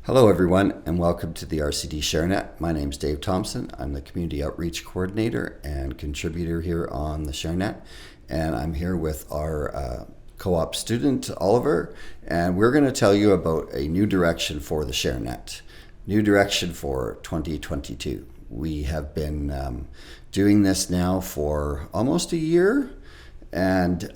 Hello, everyone, and welcome to the RCD ShareNet. My name is Dave Thompson. I'm the Community Outreach Coordinator and contributor here on the ShareNet, and I'm here with our co-op student, Oliver, and we're going to tell you about a new direction for the ShareNet, new direction for 2022. We have been doing this now for almost a year, and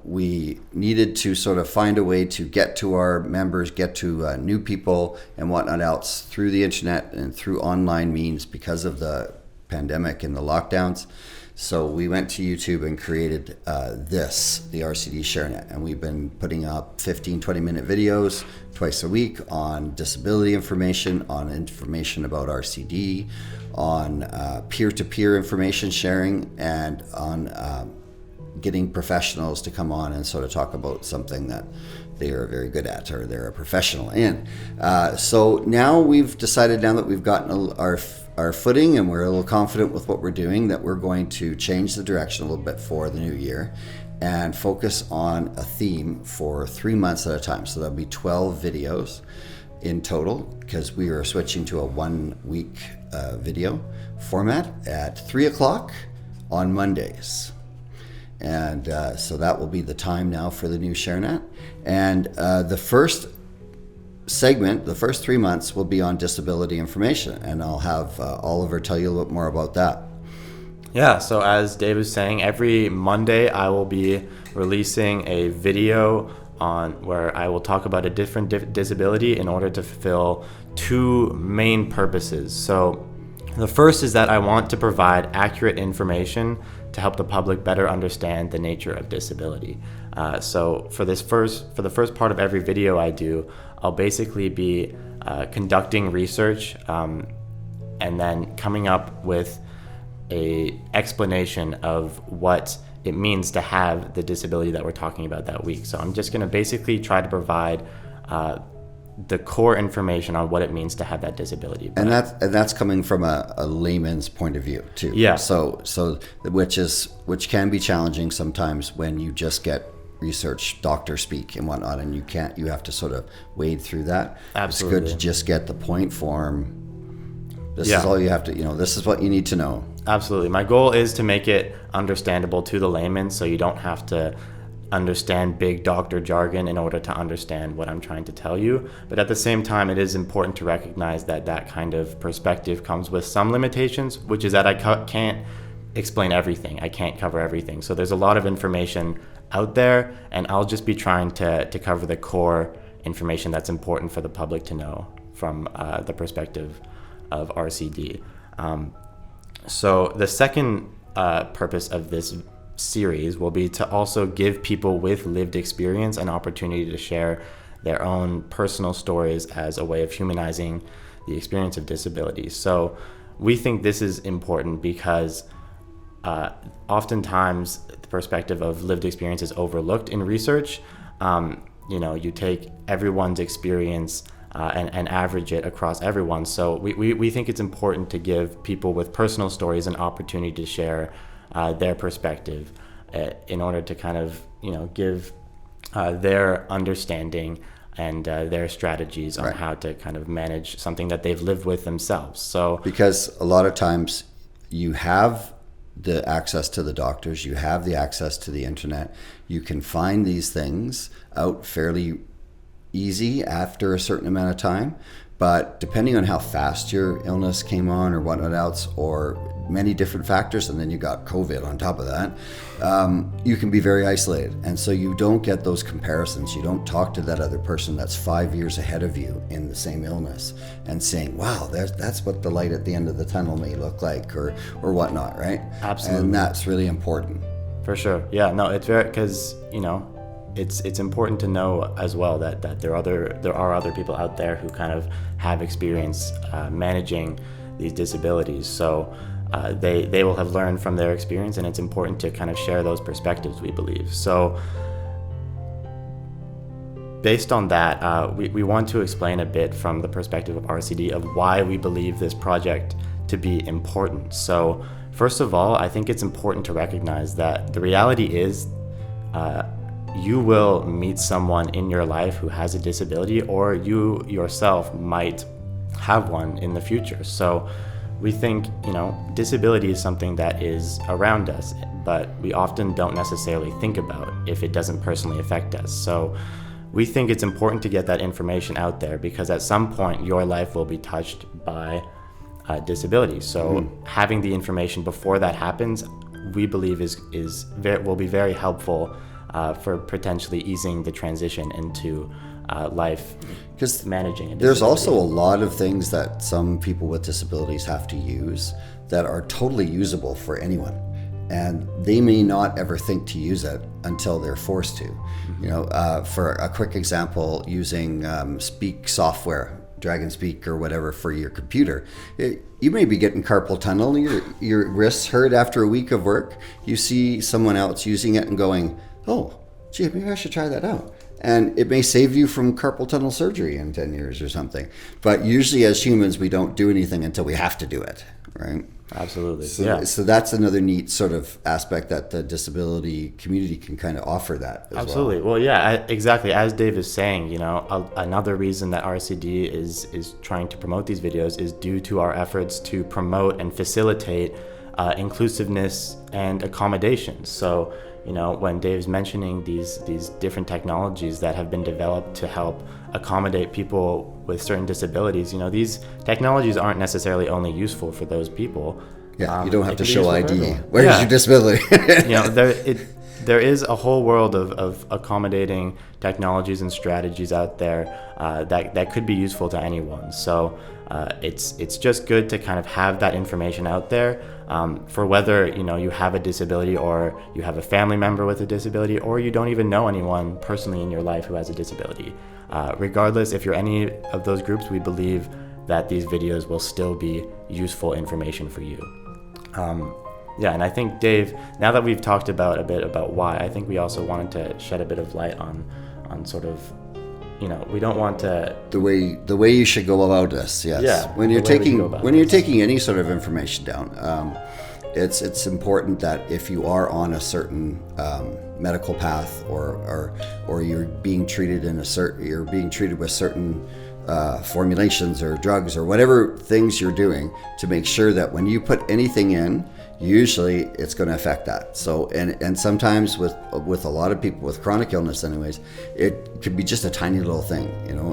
we needed to sort of find a way to get to our members, get to new people and whatnot else through the internet and through online means because of the pandemic and the lockdowns. So we went to YouTube and created the RCD ShareNet, and we've been putting up 15, 20-minute videos twice a week on disability information, on information about RCD, on peer-to-peer information sharing, and on getting professionals to come on and sort of talk about something that they are very good at or they're a professional in. So now we've decided, now that we've gotten our footing and we're a little confident with what we're doing, that we're going to change the direction a little bit for the new year and focus on a theme for 3 months at a time. So there'll be 12 videos in total, because we are switching to a 1 week video format at 3 o'clock on Mondays. And so that will be the time now for the new ShareNet. And the first segment, the first 3 months, will be on disability information. And I'll have Oliver tell you a little bit more about that. Yeah, so as Dave was saying, every Monday I will be releasing a video on where I will talk about a different disability in order to fulfill two main purposes. So the first is that I want to provide accurate information to help the public better understand the nature of disability. So for the first part of every video I do, I'll basically be conducting research and then coming up with a explanation of what it means to have the disability that we're talking about that week. So I'm just going to basically try to provide the core information on what it means to have that disability. And that's coming from a layman's point of view too. Yeah. So which can be challenging sometimes when you just get research doctor speak and whatnot, and you have to sort of wade through that. Absolutely. It's good to just get the point form. This is all you have to, this is what you need to know. Absolutely. My goal is to make it understandable to the layman, so you don't have to understand big doctor jargon in order to understand what I'm trying to tell you. But at the same time, it is important to recognize that that kind of perspective comes with some limitations, which is that I can't explain everything. I can't cover everything. So there's a lot of information out there, and I'll just be trying to cover the core information that's important for the public to know from the perspective of RCD. So the second purpose of this series will be to also give people with lived experience an opportunity to share their own personal stories as a way of humanizing the experience of disability. So we think this is important because oftentimes the perspective of lived experience is overlooked in research. You take everyone's experience and average it across everyone. So we think it's important to give people with personal stories an opportunity to share their perspective in order to kind of, give their understanding and their strategies on how to kind of manage something that they've lived with themselves. So because a lot of times you have the access to the doctors, you have the access to the internet, you can find these things out fairly easy after a certain amount of time, but depending on how fast your illness came on or whatnot else, or many different factors, and then you got COVID on top of that, you can be very isolated, and so you don't get those comparisons. You don't talk to that other person that's 5 years ahead of you in the same illness and saying, wow, that's what the light at the end of the tunnel may look like, or whatnot, right? Absolutely. And that's really important. For sure. Yeah, no, it's very, because it's important to know as well that there are other people out there who kind of have experience managing these disabilities. So they will have learned from their experience, and it's important to kind of share those perspectives, we believe. So based on that, we want to explain a bit from the perspective of RCD of why we believe this project to be important. So first of all, I think it's important to recognize that the reality is you will meet someone in your life who has a disability, or you yourself might have one in the future. So we think, disability is something that is around us, but we often don't necessarily think about if it doesn't personally affect us. So we think it's important to get that information out there, because at some point your life will be touched by disability. So having the information before that happens, we believe will be very helpful for potentially easing the transition into life, because managing a disability. There's also a lot of things that some people with disabilities have to use that are totally usable for anyone, and they may not ever think to use it until they're forced to. For a quick example, using Speak software, Dragon Speak or whatever for your computer. You may be getting carpal tunnel, your wrists hurt after a week of work. You see someone else using it and going, oh, gee, maybe I should try that out. And it may save you from carpal tunnel surgery in 10 years or something. But usually as humans, we don't do anything until we have to do it, right? Absolutely. So that's another neat sort of aspect that the disability community can kind of offer that as Absolutely. Well, exactly. As Dave is saying, another reason that RCD is trying to promote these videos is due to our efforts to promote and facilitate inclusiveness and accommodation. So, when Dave's mentioning these different technologies that have been developed to help accommodate people with certain disabilities, these technologies aren't necessarily only useful for those people. Yeah, you don't have to show ID. Where's your disability? There is a whole world of accommodating technologies and strategies out there that could be useful to anyone. So it's just good to kind of have that information out there for whether you have a disability, or you have a family member with a disability, or you don't even know anyone personally in your life who has a disability. Regardless, if you're any of those groups, we believe that these videos will still be useful information for you. And I think, Dave, now that we've talked a bit about why, I think we also wanted to shed a bit of light on sort of, we don't want to... The way you should go about this, yes. Yeah, when you're taking any sort of information down, it's important that if you are on a certain medical path, or you're being treated with certain formulations or drugs or whatever things you're doing, to make sure that when you put anything in, usually it's going to affect that. So and sometimes with a lot of people with chronic illness anyways, it could be just a tiny little thing,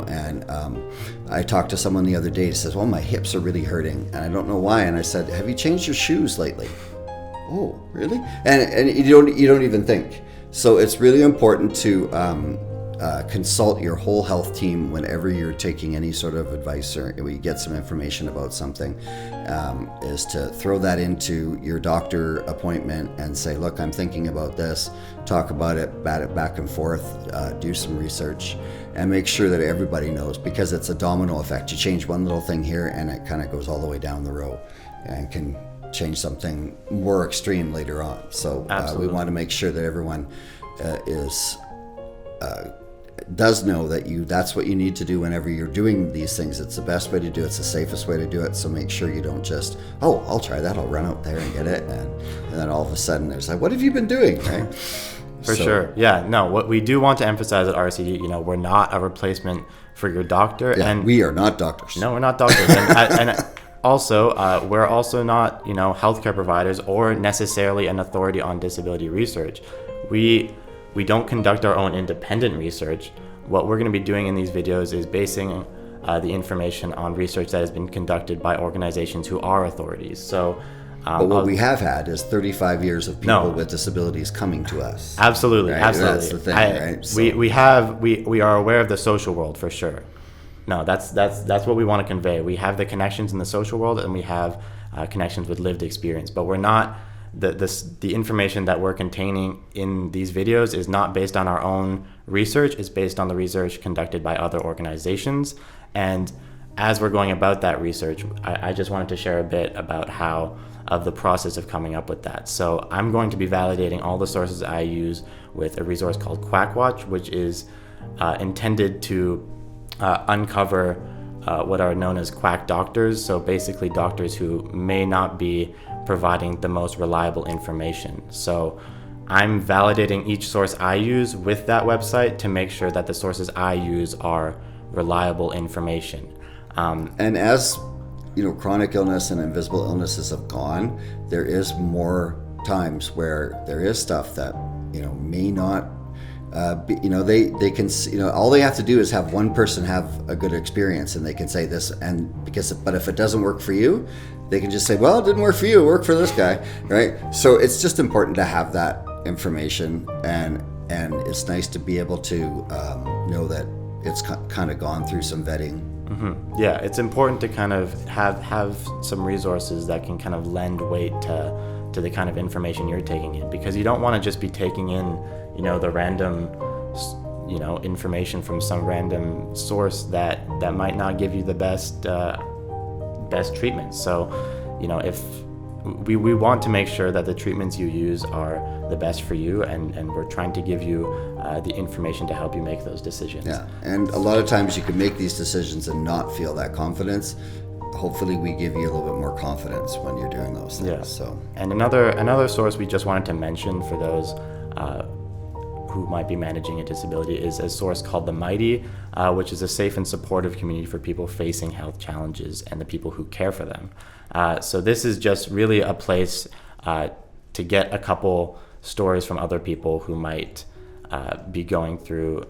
and I talked to someone the other day who says, well, my hips are really hurting and I don't know why, and I said, have you changed your shoes lately? Oh, really? And you don't even think. So it's really important to consult your whole health team whenever you're taking any sort of advice or you get some information about something, is to throw that into your doctor appointment and say, look, I'm thinking about this, talk about it, bat it back and forth, do some research, and make sure that everybody knows, because it's a domino effect. You change one little thing here and it kind of goes all the way down the row and can change something more extreme later on. So we want to make sure that everyone does know that that's what you need to do whenever you're doing these things. It's the best way to do it. It's the safest way to do it. So make sure you don't just, oh, I'll try that. I'll run out there and get it. And then all of a sudden there's like, what have you been doing? Right? For sure. Yeah, no, what we do want to emphasize at RCD, we're not a replacement for your doctor. Yeah, and we are not doctors. No, we're not doctors. and also, we're also not, healthcare providers or necessarily an authority on disability research. We don't conduct our own independent research. What we're going to be doing in these videos is basing the information on research that has been conducted by organizations who are authorities. So, but what we have had is 35 years of people with disabilities coming to us. Absolutely, right? absolutely. That's the thing, right? So we are aware of the social world for sure. No, that's what we want to convey. We have the connections in the social world, and we have connections with lived experience, but we're not. The information that we're containing in these videos is not based on our own research. It's based on the research conducted by other organizations. And as we're going about that research, I just wanted to share a bit about of the process of coming up with that. So I'm going to be validating all the sources I use with a resource called QuackWatch, which is intended to uncover what are known as quack doctors. So basically doctors who may not be providing the most reliable information. So I'm validating each source I use with that website to make sure that the sources I use are reliable information. And as chronic illness and invisible illnesses have gone, there is more times where there is stuff that may not they can all they have to do is have one person have a good experience, and they can say this, but if it doesn't work for you, they can just say, well, it didn't work for you, it worked for this guy, right? So it's just important to have that information, and it's nice to be able to know that it's kind of gone through some vetting. Mm-hmm. Yeah, it's important to kind of have some resources that can kind of lend weight to the kind of information you're taking in, because you don't want to just be taking in the random information from some random source that might not give you the best treatment. So if we want to make sure that the treatments you use are the best for you, and we're trying to give you the information to help you make those decisions. Yeah, and a lot of times you can make these decisions and not feel that confidence. Hopefully we give you a little bit more confidence when you're doing those things. Yeah. So, and another source we just wanted to mention for those who might be managing a disability is a source called The Mighty, which is a safe and supportive community for people facing health challenges and the people who care for them. So this is just really a place to get a couple stories from other people who might be going through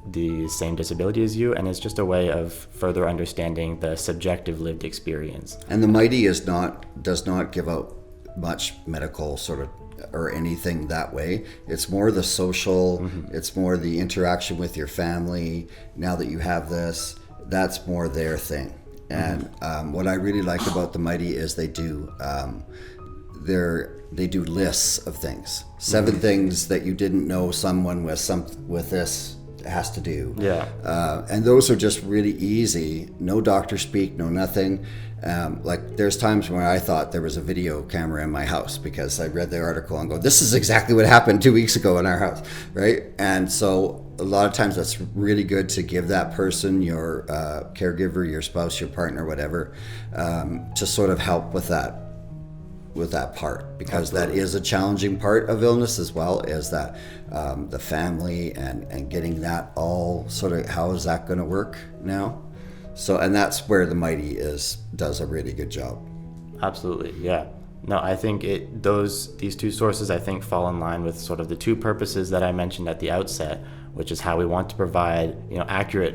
the same disability as you, and it's just a way of further understanding the subjective lived experience. And The Mighty does not give out much medical sort of or anything that way. It's more the social, it's more the interaction with your family. Now that you have this, that's more their thing. And what I really like about The Mighty is they do lists of things, 7 things that you didn't know someone with this has to do. Yeah. And those are just really easy. No doctor speak, no nothing. Like there's times when I thought there was a video camera in my house because I read the article and go, this is exactly what happened 2 weeks ago in our house, right? And so a lot of times that's really good to give that person, your caregiver, your spouse, your partner, whatever, to sort of help with that part, because Absolutely. That is a challenging part of illness as well, is that the family and getting that all sort of, how is that going to work now? So, and that's where The Mighty does a really good job. Absolutely, yeah. No, I think these 2 sources I think fall in line with sort of the 2 purposes that I mentioned at the outset, which is how we want to provide accurate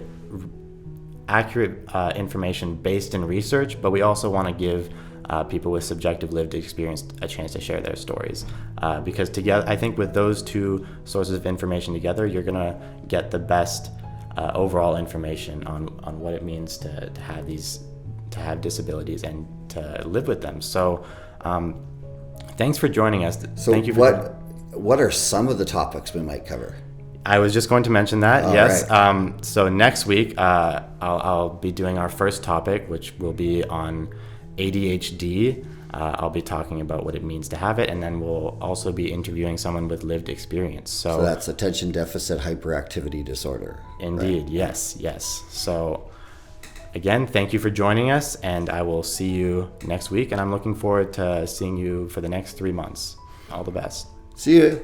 information based in research, but we also want to give people with subjective lived experience a chance to share their stories, because together, I think with those 2 sources of information together, you're gonna get the best overall information on what it means to have disabilities and to live with them. So thanks for joining us. So Thank you what are some of the topics we might cover? I was just going to mention that. All yes. Right. So next week I'll be doing our first topic, which will be on ADHD. I'll be talking about what it means to have it, and then we'll also be interviewing someone with lived experience. So that's attention deficit hyperactivity disorder. Indeed, right? Yes. So again, thank you for joining us, and I will see you next week, and I'm looking forward to seeing you for the next 3 months. All the best. See you.